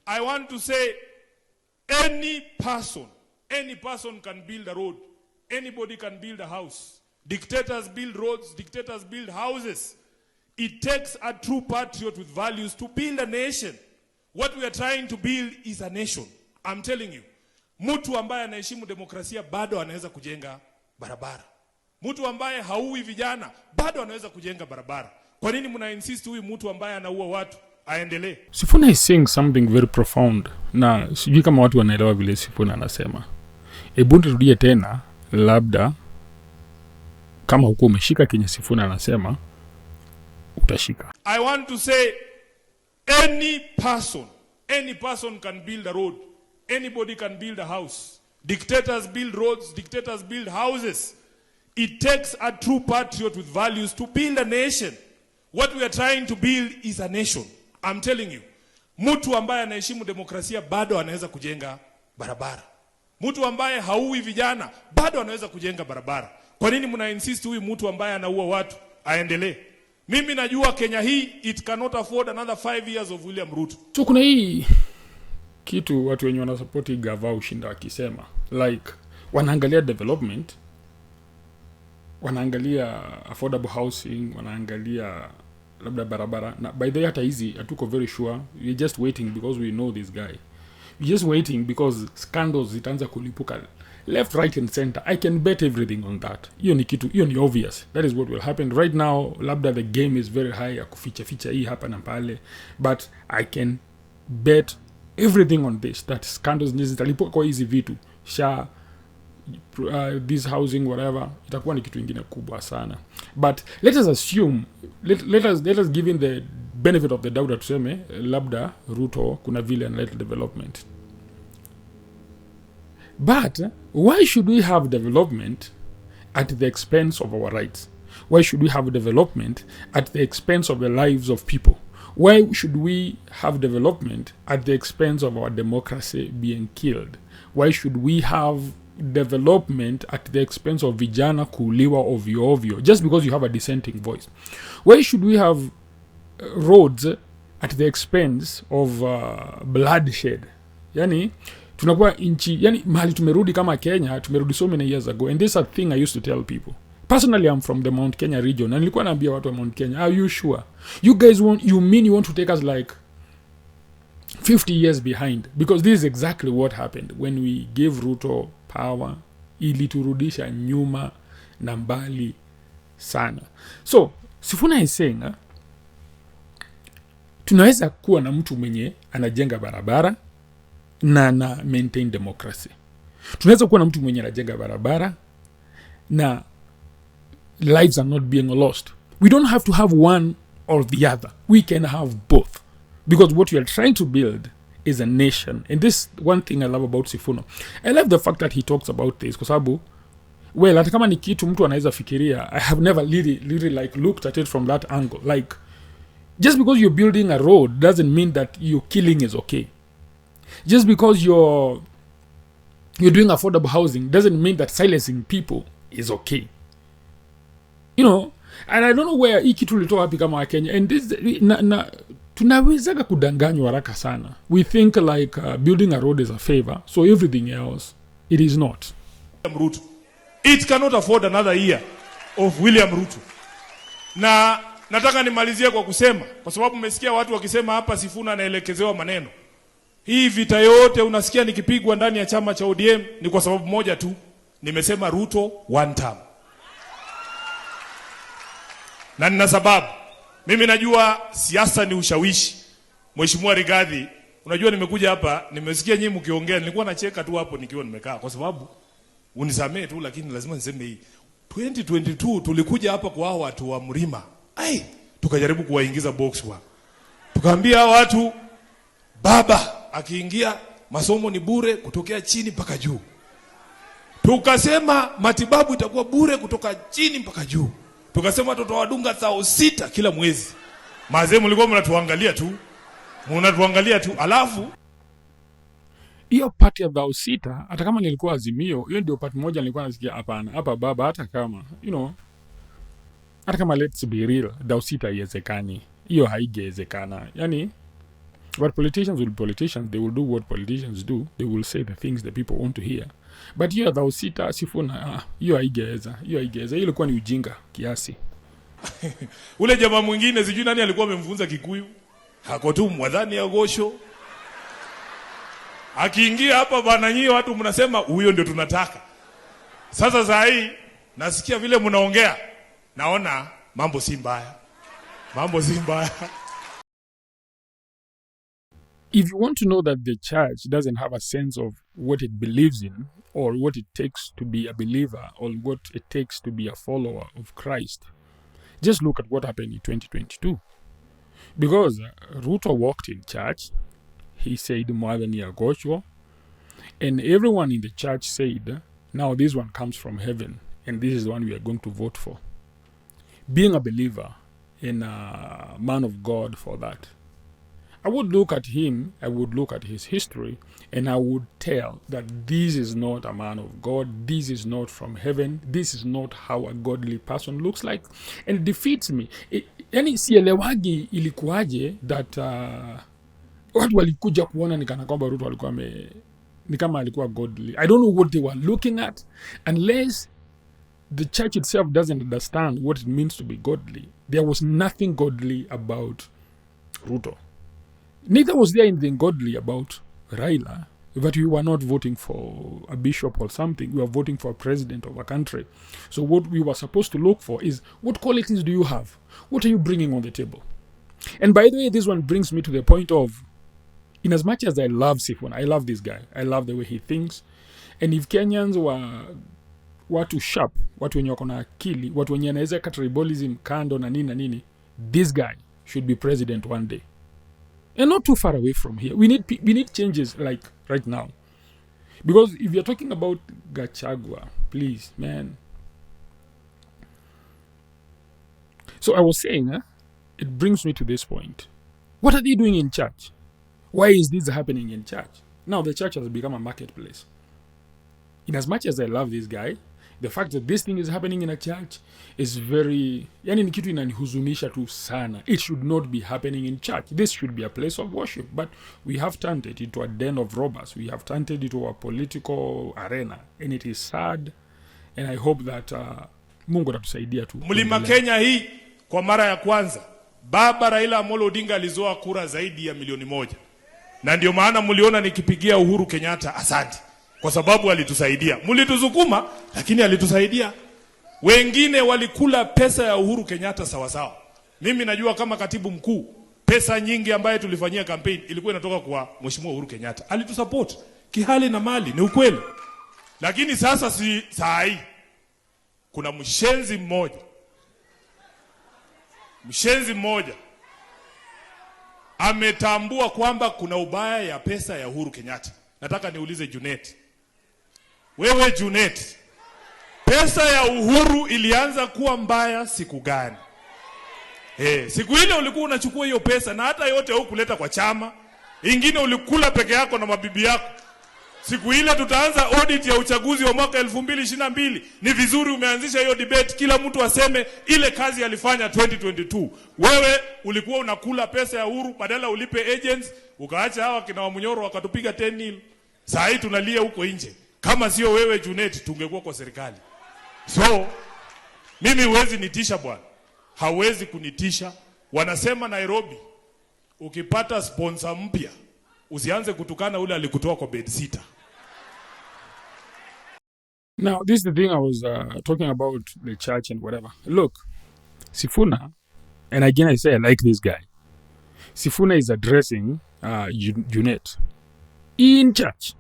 I want to say any person can build a road. Anybody can build a house. Dictators build roads, dictators build houses. It takes a true patriot with values to build a nation. What we are trying to build is a nation. I'm telling you. Mtu ambaye anaheshimu demokrasia bado anaweza kujenga barabara. Mtu ambaye haui vijana bado anaweza kujenga barabara. Kwa nini mna insist huyu mtu ambaye anaua watu aendelee? Sifuna is saying something very profound. Na sijui kama watu wanaelewa vile Sifuna anasema. Hebu nirudie tena, labda kama huko umeshika kenye Sifuna anasema utashika. I want to say any person can build a road. Anybody can build a house. Dictators build roads, dictators build houses. It takes a true patriot with values to build a nation. What we are trying to build is a nation. I'm telling you. Mtu ambaye anaheshimu demokrasia bado anaweza kujenga barabara. Mtu ambaye haui vijana bado anaweza kujenga barabara. Kwa nini mna insist huyu mtu ambaye anaua watu aendelee? Mimi najua Kenya hii it cannot afford another 5 years of William Ruto. So kuna hii kitu watu wenye wanasupport gava ushinda wakisema like wanaangalia development, wanaangalia affordable housing, wanaangalia labda barabara. Na by the way hata hizi hatuko very sure. We're just waiting because we know this guy. We're just waiting because scandals zitaanza kulipuka left, right and center. I can bet everything on that. Hiyo ni obvious. That is what will happen right now. Labda the game is very high ya kuficha hii hapa na pale, but I can bet everything on this that scandals zitalipuka kwa hizi vitu this housing whatever, itakuwa ni kitu kingine kubwa sana. But let us assume, let us give in the benefit of the doubt that tuseme labda Ruto kuna vile analeta development. But why should we have development at the expense of our rights? Why should we have development at the expense of the lives of people? Why should we have development at the expense of our democracy being killed? Why should we have development at the expense of vijana kuuliwa ovyo just because you have a dissenting voice? Why should we have roads at the expense of bloodshed? Yani tunakuwa inchi, yani mahali tumerudi kama Kenya, tumerudi so many years ago. And this is a thing I used to tell people. Personally, I'm from the Mount Kenya region. And nilikuwa naambia watu wa Mount Kenya, are you sure? You guys you want to take us like 50 years behind? Because this is exactly what happened when we gave Ruto power. Iliturudisha nyuma na mbali sana. So, Sifuna is saying, tunaweza kuwa na mtu mwenye anajenga barabara na maintain democracy. Tunaweza kuwa na mtu mwenye anajenga barabara na lives are not being lost. We don't have to have one or the other. We can have both. Because what we are trying to build is a nation. And this one thing I love about Sifuna. I love the fact that he talks about this. Kwa sababu, well, hata kama ni kitu mtu anaweza fikiria, I have never really like looked at it from that angle. Like, just because you're building a road doesn't mean that your killing is okay. Just because you're doing affordable housing doesn't mean that silencing people is okay. You know, and I don't know where hii kitu litoa wapi kama Kenya. And this tunawezaga kudanganywa haraka sana. We think like building a road is a favor, so everything else it is not. Ruto. It cannot afford another year of William Ruto. Na nataka nimalizie kwa kusema, kwa sababu umesikia watu wakisema hapa Sifuna anaelekezewa maneno. Hii vita yote unasikia nikipigwa ndani ya chama cha ODM ni kwa sababu moja tu. Nimesema Ruto one term. Na nina sababu. Mimi najua siasa ni ushawishi. Mheshimiwa Rigathi, unajua nimekuja hapa, nimesikia nyinyi mkiongea, nilikuwa nacheka tu hapo nikiwa nimekaa kwa sababu unisamee tu, lakini lazima niseme hii. 2022 tulikuja hapa kwa hao watu wa Mlima. Tukajaribu kuwaingiza box wa. Tukaambia watu baba akiingia masomo ni bure kutokea chini mpaka juu. Tukasema matibabu itakuwa bure kutoka chini mpaka juu. Tukasema tutawadunga 6,000 kila mwezi. Mazee mlikuwa mnatuangalia tu. Alafu hiyo part ya 6,000 hata kama nilikuwa Azimio, hiyo ndio part moja nilikuwa nasikia hapana. Hapa baba hata kama, you know, hata kama let's be real, 6,000 haiwezekani. Hiyo haingewezekana. Yani But politicians will be politicians. They will do what politicians do. They will say the things that people want to hear. But hiyo Dhausita Sifuna, hiyo haigeza. Hiyo ilikuwa ni ujinga kiasi. Ule jamaa mwingine sijui nani alikuwa amemfunza Kikuyu. Hako tu mwadhani ya gosho. Akiingia hapa bana, nyinyi watu mnasema huyo ndio tunataka. Sasa saa hii nasikia vile mnaongea. Naona mambo si mbaya. Mambo si mbaya. If you want to know that the church doesn't have a sense of what it believes in, or what it takes to be a believer, or what it takes to be a follower of Christ, just look at what happened in 2022. Because Ruto walked in church, he said, Mwadhani Gachagua, and everyone in the church said, now this one comes from heaven, and this is the one we are going to vote for. Being a believer and a man of God for that, I would look at him, I would look at his history, and I would tell that this is not a man of God, this is not from heaven, this is not how a godly person looks like, and it defeats me. Yani sielewagi ilikuwaje that watu walikuja kuona nikana kwamba Ruto alikuwa ni kama alikuwa godly. I don't know what they were looking at, unless the church itself doesn't understand what it means to be godly. There was nothing godly about Ruto. Neither was there anything godly about Raila, but we were not voting for a bishop or something. We were voting for a president of a country. So what we were supposed to look for is, what qualities do you have? What are you bringing on the table? And by the way, this one brings me to the point of, in as much as I love Sifuna, I love this guy. I love the way he thinks. And if Kenyans were watu sharp, watu wenye wako na akili, watu wenye anaweza kat tribalism kando na nini, this guy should be president one day. And not too far away from here. We need changes like right now. Because if you're talking about Gachagua, please, man. So I was saying, it brings me to this point. What are they doing in church? Why is this happening in church? Now the church has become a marketplace. In as much as I love this guy, the fact that this thing is happening in a church is very, yani ni kitu inanihuzunisha tu sana. It should not be happening in church. This should be a place of worship. But we have turned it into a den of robbers. We have turned it into a political arena. And it is sad. And I hope that Mungu atatusaidia tu. Mlima Kenya hii kwa mara ya kwanza, Baba Raila Amolo Odinga alizoa kura zaidi ya 1,000,000. Na ndio maana mliona nikipigia Uhuru Kenyatta asante. Kwa sababu alitusaidia. Mlituzukuma lakini alitusaidia. Wengine walikula pesa ya Uhuru Kenyatta sawa sawa. Mimi najua kama katibu mkuu, pesa nyingi ambaye tulifanyia campaign ilikuwa inatoka kwa Mheshimiwa Uhuru Kenyatta. Alitusupport kihali na mali, ni ukweli. Lakini sasa si saa hii kuna mshenzi mmoja ametambua kwamba kuna ubaya ya pesa ya Uhuru Kenyatta. Nataka niulize Junet. Wewe Junet, pesa ya Uhuru ilianza kuwa mbaya siku gani? Siku ile ulikuwa unachukua hiyo pesa na hata yote hukuleta kwa chama. Ingine ulikula peke yako na mabibi yako. Siku ile tutaanza audit ya uchaguzi wa mwaka 2022. Ni vizuri umeanzisha hiyo debate, kila mtu aseme ile kazi alifanya 2022. Wewe ulikuwa unakula pesa ya Uhuru, badala ulipe agents, ukaacha hawa kina Wamunyoro wakatupiga 10-0. Saa hii tunalia huko nje. Kama sio wewe Junet, tungekuwa kwa serikali. So mimi huwezi nitisha bwana. Hawezi kunitisha. Wanasema Nairobi, ukipata sponsor mpya usianze kutukana ule alikutoa kwa bedsitter. Now, this is the thing I was talking about the church and whatever. Look, Sifuna, and again I say I like this guy. Sifuna is addressing Junet in church.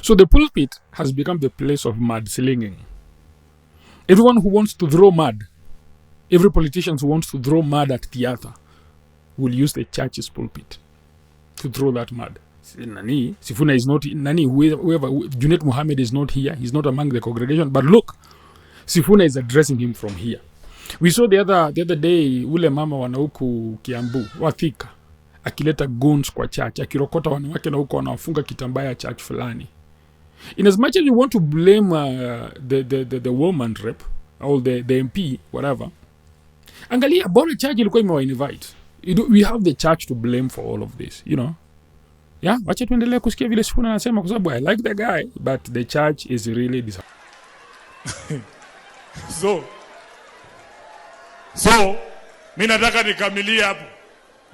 So the pulpit has become the place of mudslinging. Everyone who wants to throw mud, every politician who wants to throw mud at theater will use the church's pulpit to throw that mud. Sifuna is not, whoever, Junet Mohammed is not here. He's not among the congregation. But look, Sifuna is addressing him from here. We saw the other day, ule mama wanauku Kiambu, Wathika, akileta goons kwa church, akirokota wanawake na huko wanafunga kitambaya church fulani. In as much as you want to blame the woman rep, or the MP, whatever, angalia, bora church ilikuwa imewa invite. we have the church to blame for all of this, you know. Yeah, wacha tuendelee kusikia vile Sifuna anasema kwa sababu I like the guy, but the church is really So mimi nataka nikamilie hapo.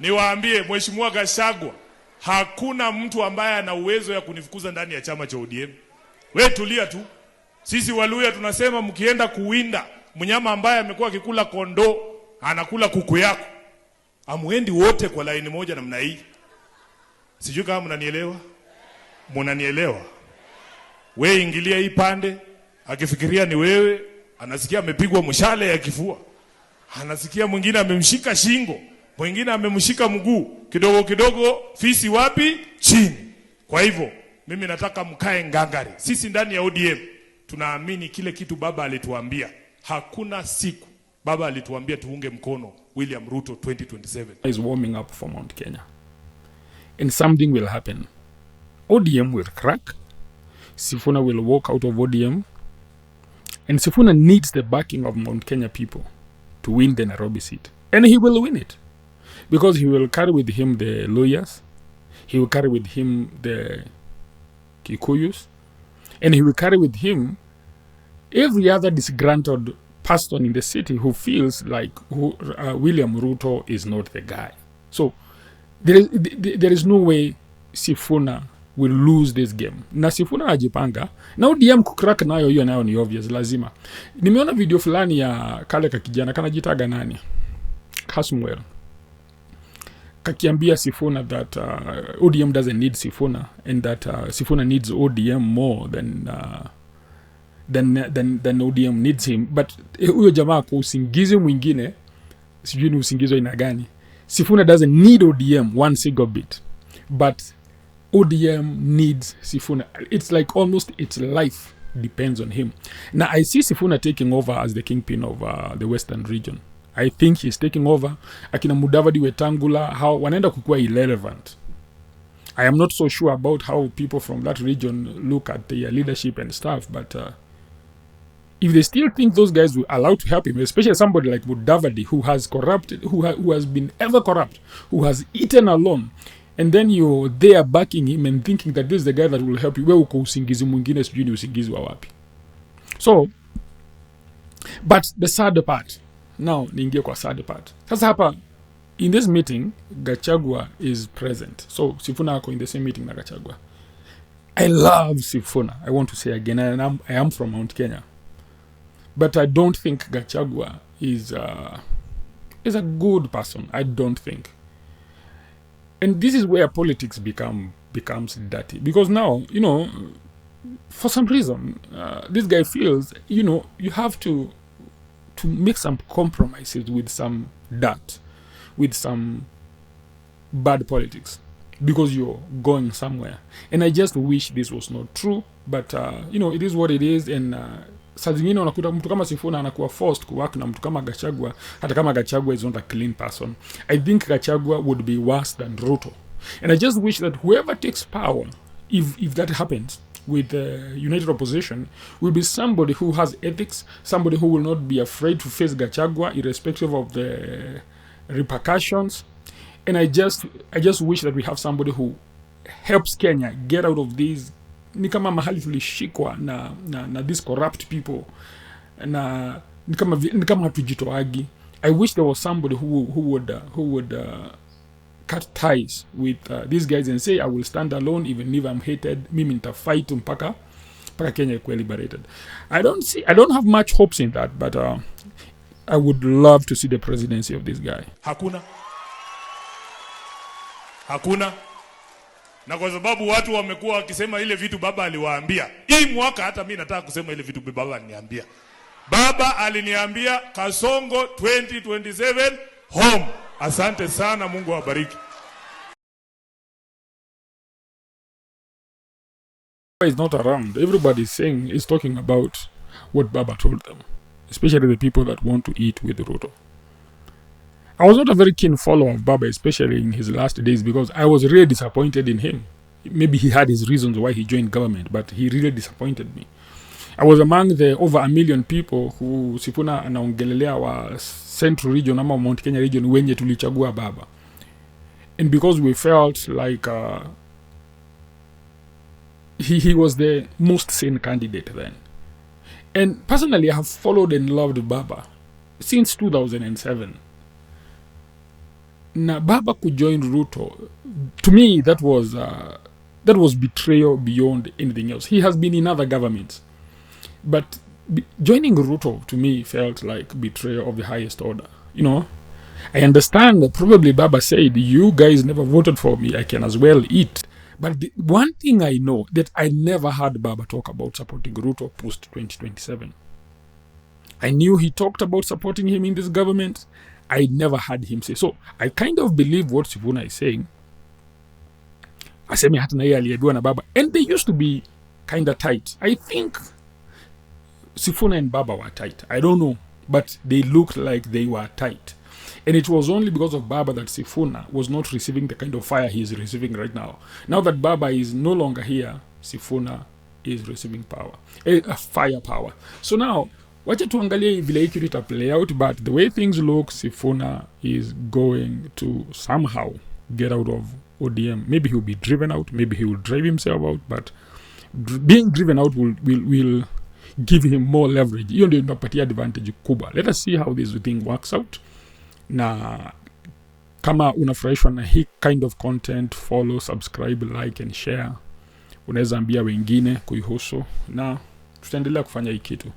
Niwaambie Mheshimiwa Gachagua, hakuna mtu ambaye ana uwezo ya kunifukuza ndani ya chama cha ODM. Wewe tulia tu. Sisi Waluya tunasema mkienda kuwinda mnyama ambaye amekuwa akikula kondoo, anakula kuku yako, amuendi wote kwa laini moja namna hii. Sijui kama mnanielewa? Mnanielewa? Wewe ingilia hii pande, akifikiria ni wewe, anasikia amepigwa mshale ya kifua. Anasikia mwingine amemshika shingo, mwingine amemshika mguu, kidogo kidogo fisi wapi? Chini. Kwa hivyo mimi nataka mkae ngangari. Sisi ndani ya ODM tunaamini kile kitu baba alituambia. Hakuna siku baba alituambia tuunge mkono William Ruto 2027. is warming up for Mount Kenya. And something will happen. ODM will crack. Sifuna will walk out of ODM. And Sifuna needs the backing of Mount Kenya people to win the Nairobi seat. And he will win it. Because he will carry with him the lawyers. He will carry with him the Kikuyus. And he will carry with him every other disgruntled person in the city who feels like William Ruto is not the guy. So there is no way Sifuna will lose this game. Na Sifuna ajipanga. Na ODM kucrack nayo hiyo nayo ni obvious, lazima. Nimeona video fulani ya kale kakijana kanajitaga nani? Kasmuel. Kakiambia Sifuna that ODM doesn't need Sifuna and that Sifuna needs ODM more than ODM needs him. But huyo jamaa kwa usingizi mwingine, sijui ni usingizi ina gani. Sifuna doesn't need ODM one single bit, but ODM needs Sifuna. It's like almost its life depends on him. Now I see Sifuna taking over as the kingpin of the Western region. I think he's taking over. Akina Mudavadi Wetangula, how wanaenda kukua irrelevant. I am not so sure about how people from that region look at their leadership and stuff, but if they still think those guys will allow to help him, especially somebody like Mudavadi who has corrupted, who has been ever corrupt, who has eaten alone, and then you're there backing him and thinking that this is the guy that will help you. Wewe uko usingizi mwingine, sijui ni usingizi wa wapi. So, but the sad part, now niingie kwa sad part. Sasa hapa, in this meeting, Gachagua is present. So, Sifuna ako in the same meeting na Gachagua. I love Sifuna. I want to say again, I am from Mount Kenya. But I don't think Gachagua is a good person. I don't think. And this is where politics becomes dirty. Because now, you know, for some reason, this guy feels, you know, you have to make some compromises with some dirt, with some bad politics, because you're going somewhere. And I just wish this was not true. But, you know, it is what it is. And saa zingine unakuta mtu kama Sifuna anakuwa forced kuwork na mtu kama Gachagua, hata kama Gachagua is not a clean person. I think Gachagua would be worse than Ruto. And I just wish that whoever takes power, if that happens with the united opposition, will be somebody who has ethics, somebody who will not be afraid to face Gachagua irrespective of the repercussions. And I just wish that we have somebody who helps Kenya get out of these, ni kama mahali tulishikwa na these corrupt people, na ni kama hatujitoagi. I wish there was somebody who would cut ties with these guys and say, I will stand alone even if I'm hated. Mimi nitafight mpaka Kenya ikuwe liberated. I don't have much hopes in that, but I would love to see the presidency of this guy. Hakuna. Na kwa sababu watu wamekuwa wakisema ile vitu baba aliwaambia. Hii mwaka hata mimi nataka kusema ile vitu baba aliniambia. Baba aliniambia Kasongo 2027 home. Asante sana, Mungu awabariki. Is not around. Everybody is talking about what Baba told them, especially the people that want to eat with Ruto. I was not a very keen follower of Baba, especially in his last days, because I was really disappointed in him. Maybe he had his reasons why he joined government, but he really disappointed me. I was among the over 1 million people who Sifuna anaongelelea wa Central Region ama Mount Kenya region wenye tulichagua Baba. and because we felt like he was the most sane candidate then. And personally, I have followed and loved Baba since 2007. Now, Baba could join Ruto. To me, that was betrayal beyond anything else. He has been in other governments, but joining Ruto to me felt like betrayal of the highest order. You know, I understand that probably Baba said, "You guys never voted for me. I can as well eat." But the one thing I know that I never heard Baba talk about supporting Ruto post 2027. I knew he talked about supporting him in this government. I never heard him say. So I kind of believe what Sifuna is saying. Asemi hata na yeye aliyedua na Baba. And they used to be kind of tight. I think Sifuna and Baba were tight. I don't know. But they looked like they were tight. And it was only because of Baba that Sifuna was not receiving the kind of fire he is receiving right now. Now that Baba is no longer here, Sifuna is receiving firepower. So now, wacha tuangalie vile hiki ita play out, but the way things look, Sifuna is going to somehow get out of ODM. Maybe he'll be driven out, maybe he will drive himself out, but being driven out will give him more leverage. Hiyo ndio inapatia advantage kubwa. Let us see how this thing works out. Na kama unafurahishwa na hii kind of content, follow, subscribe, like and share. Unaweza ambia wengine kuihusu na tutaendelea kufanya hii kitu.